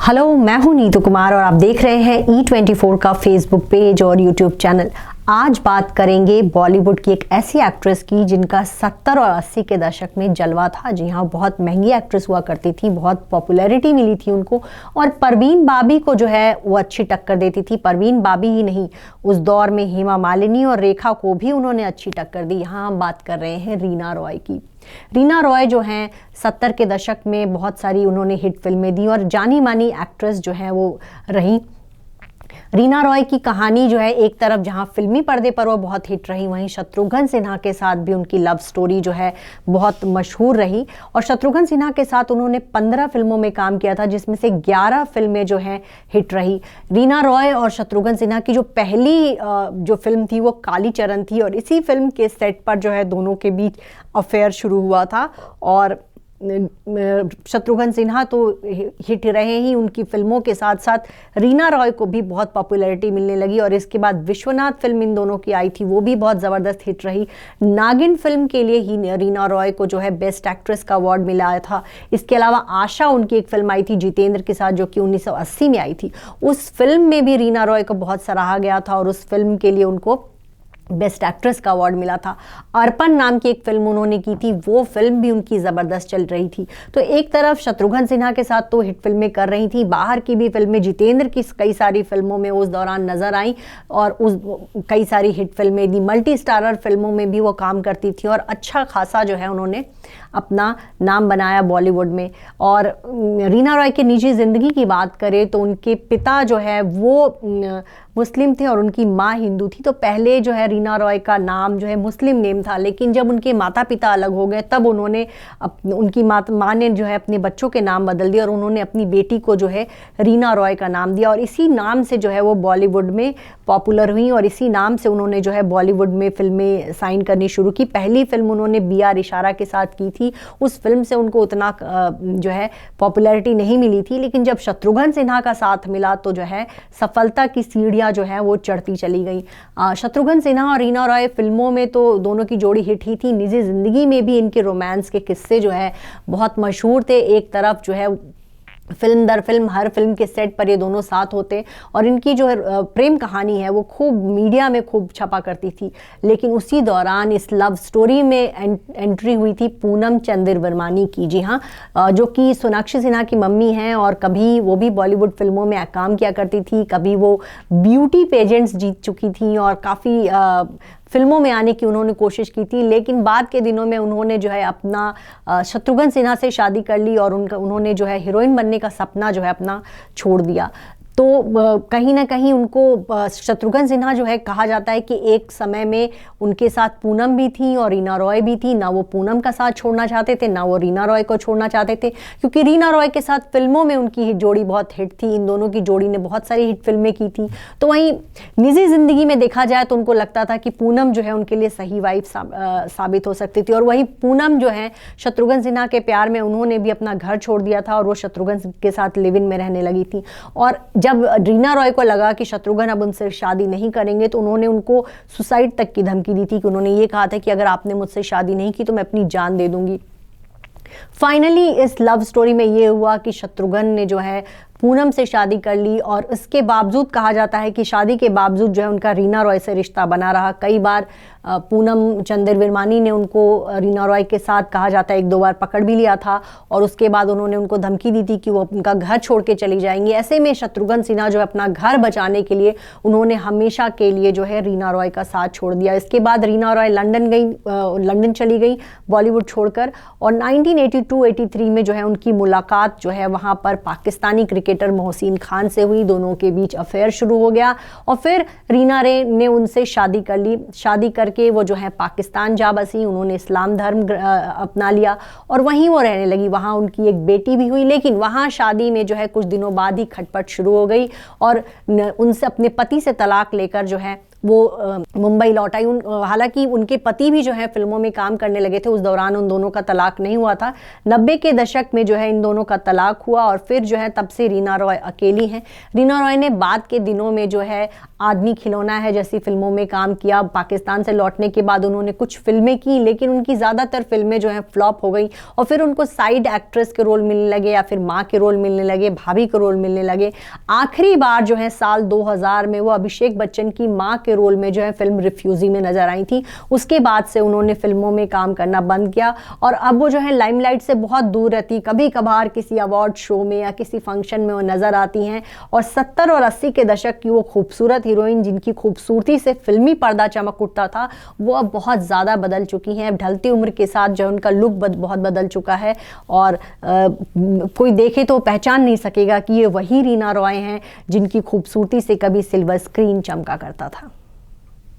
Hello, मैं हूं नीतू कुमार और आप देख रहे हैं E24 का फेसबुक पेज और यूट्यूब चैनल। आज बात करेंगे बॉलीवुड की एक ऐसी एक्ट्रेस की जिनका 70 और 80 के दशक में जलवा था। जी हाँ, बहुत महंगी एक्ट्रेस हुआ करती थी, बहुत पॉपुलैरिटी मिली थी उनको और परवीन बाबी को जो है वो अच्छी टक्कर देती थी। परवीन बाबी ही नहीं, उस दौर में हेमा मालिनी और रेखा को भी उन्होंने अच्छी टक्कर दी। यहाँ हम बात कर रहे हैं रीना रॉय की। रीना रॉय जो हैं 70 के दशक में बहुत सारी उन्होंने हिट फिल्में दी और जानी मानी एक्ट्रेस जो हैं वो रही। रीना रॉय की कहानी जो है एक तरफ जहां फिल्मी पर्दे पर वो बहुत हिट रही, वहीं शत्रुघ्न सिन्हा के साथ भी उनकी लव स्टोरी जो है बहुत मशहूर रही। और शत्रुघ्न सिन्हा के साथ उन्होंने 15 फिल्मों में काम किया था, जिसमें से 11 फिल्में जो हैं हिट रही। रीना रॉय और शत्रुघ्न सिन्हा की जो पहली जो फिल्म थी वो कालीचरण थी और इसी फिल्म के सेट पर जो है दोनों के बीच अफेयर शुरू हुआ था। और शत्रुघ्न सिन्हा तो हिट रहे ही, उनकी फिल्मों के साथ साथ रीना रॉय को भी बहुत पॉपुलैरिटी मिलने लगी। और इसके बाद विश्वनाथ फिल्म इन दोनों की आई थी, वो भी बहुत ज़बरदस्त हिट रही। नागिन फिल्म के लिए ही रीना रॉय को जो है बेस्ट एक्ट्रेस का अवार्ड मिला था। इसके अलावा आशा उनकी एक फिल्म आई थी जितेंद्र के साथ, जो कि 1980 में आई थी। उस फिल्म में भी रीना रॉय को बहुत सराहा गया था और उस फिल्म के लिए उनको बेस्ट एक्ट्रेस का अवार्ड मिला था। अर्पण नाम की एक फिल्म उन्होंने की थी, वो फिल्म भी उनकी ज़बरदस्त चल रही थी। तो एक तरफ शत्रुघ्न सिन्हा के साथ तो हिट फिल्में कर रही थी, बाहर की भी फिल्में जितेंद्र की कई सारी फिल्मों में उस दौरान नजर आई और उस कई सारी हिट फिल्में दी। मल्टी स्टारर फिल्मों में भी वो काम करती थी और अच्छा खासा जो है उन्होंने अपना नाम बनाया बॉलीवुड में। और रीना रॉय की निजी ज़िंदगी की बात करें तो उनके पिता जो है वो मुस्लिम थे और उनकी माँ हिंदू थी। तो पहले जो है रीना रॉय का नाम जो है मुस्लिम नेम था, लेकिन जब उनके माता पिता अलग हो गए तब उन्होंने उनकी माँ ने जो है अपने बच्चों के नाम बदल दिया और उन्होंने अपनी बेटी को जो है रीना रॉय का नाम दिया। और इसी नाम से जो है वो बॉलीवुड में पॉपुलर हुई और इसी नाम से उन्होंने जो है बॉलीवुड में फिल्में साइन करनी शुरू की। पहली फिल्म उन्होंने BR इशारा के साथ की थी, उस फिल्म से उनको उतना जो है पॉपुलैरिटी नहीं मिली थी, लेकिन जब शत्रुघ्न सिन्हा का साथ मिला तो जो है सफलता की सीढ़ियाँ जो है वो चढ़ती चली गई। शत्रुघ्न सिन्हा और रीना रॉय फिल्मों में तो दोनों की जोड़ी हिट ही थी, निजी जिंदगी में भी इनके रोमांस के किस्से जो है बहुत मशहूर थे। एक तरफ जो है फिल्म दर फिल्म हर फिल्म के सेट पर ये दोनों साथ होते और इनकी जो है प्रेम कहानी है वो खूब मीडिया में खूब छपा करती थी। लेकिन उसी दौरान इस लव स्टोरी में एंट्री हुई थी पूनम चंद्रवर्मानी की। जी हाँ, जो कि सोनाक्षी सिन्हा की मम्मी हैं और कभी वो भी बॉलीवुड फिल्मों में काम किया करती थी, कभी वो ब्यूटी पेजेंट्स जीत चुकी थी और काफ़ी फिल्मों में आने की उन्होंने कोशिश की थी। लेकिन बाद के दिनों में उन्होंने जो है अपना शत्रुघ्न सिन्हा से शादी कर ली और उन्होंने जो है हीरोइन बनने का सपना जो है अपना छोड़ दिया। तो कहीं ना कहीं उनको शत्रुघ्न सिन्हा जो है कहा जाता है कि एक समय में उनके साथ पूनम भी थी और रीना रॉय भी थी। ना वो पूनम का साथ छोड़ना चाहते थे, ना वो रीना रॉय को छोड़ना चाहते थे, क्योंकि रीना रॉय के साथ फिल्मों में उनकी जोड़ी बहुत हिट थी। इन दोनों की जोड़ी ने बहुत सारी हिट फिल्में की थी। तो वहीं निजी ज़िंदगी में देखा जाए तो उनको लगता था कि पूनम जो है उनके लिए सही वाइफ साबित हो सकती थी। और वहीं पूनम जो है शत्रुघ्न सिन्हा के प्यार में उन्होंने भी अपना घर छोड़ दिया था और वो शत्रुघ्न के साथ लिव इन में रहने लगी थी। और जब रीना रॉय को लगा कि शत्रुघ्न अब उनसे शादी नहीं करेंगे तो उन्होंने उनको सुसाइड तक की धमकी दी थी कि उन्होंने ये कहा था कि अगर आपने मुझसे शादी नहीं की तो मैं अपनी जान दे दूंगी। फाइनली इस लव स्टोरी में ये हुआ कि शत्रुघ्न ने जो है पूनम से शादी कर ली और इसके बावजूद कहा जाता है कि शादी के बावजूद जो है उनका रीना रॉय से रिश्ता बना रहा। कई बार पूनम चंद्रवर्मानी ने उनको रीना रॉय के साथ कहा जाता है 1-2 बार पकड़ भी लिया था और उसके बाद उन्होंने उनको धमकी दी थी कि वो उनका घर छोड़ के चली जाएंगी। ऐसे में शत्रुघ्न सिन्हा जो है अपना घर बचाने के लिए उन्होंने हमेशा के लिए जो है रीना रॉय का साथ छोड़ दिया। इसके बाद रीना रॉय लंदन चली गई बॉलीवुड छोड़कर और 1982-83 में जो है उनकी मुलाकात जो है वहाँ पर पाकिस्तानी क्रिकेटर मोहसिन खान से हुई। दोनों के बीच अफेयर शुरू हो गया और फिर रीना रे ने उनसे शादी कर ली। शादी करके वो जो है पाकिस्तान जा बसी, उन्होंने इस्लाम धर्म अपना लिया और वहीं वो रहने लगी। वहाँ उनकी एक बेटी भी हुई, लेकिन वहाँ शादी में जो है कुछ दिनों बाद ही खटपट शुरू हो गई और उनसे अपने पति से तलाक लेकर जो है वो मुंबई लौट आई। हालांकि उनके पति भी जो है फिल्मों में काम करने लगे थे, उस दौरान उन दोनों का तलाक नहीं हुआ था। 90 के दशक में जो है इन दोनों का तलाक हुआ और फिर जो है तब से रीना रॉय अकेली हैं। रीना रॉय ने बाद के दिनों में जो है आदमी खिलौना है जैसी फिल्मों में काम किया। पाकिस्तान से लौटने के बाद उन्होंने कुछ फिल्में की, लेकिन उनकी ज़्यादातर फिल्में जो हैं फ्लॉप हो गई और फिर उनको साइड एक्ट्रेस के रोल मिलने लगे या फिर माँ के रोल मिलने लगे, भाभी के रोल मिलने लगे। आखिरी बार जो है साल 2000 में वो अभिषेक बच्चन की माँ के रोल में जो है फिल्म रिफ्यूजी में नजर आई थी। उसके बाद से उन्होंने फिल्मों में काम करना बंद किया और अब वो जो है लाइमलाइट से बहुत दूर रहती। कभी कभार किसी अवार्ड शो में या किसी फंक्शन में वो नजर आती हैं और 70 और 80 के दशक की वो खूबसूरत हीरोइन जिनकी खूबसूरती से फिल्मी पर्दा चमक उठता था, वो अब बहुत ज़्यादा बदल चुकी हैं। अब ढलती उम्र के साथ जो उनका लुक बहुत बदल चुका है और कोई देखे तो पहचान नहीं सकेगा कि ये वही रीना रॉय हैं जिनकी खूबसूरती से कभी सिल्वर स्क्रीन चमका करता था।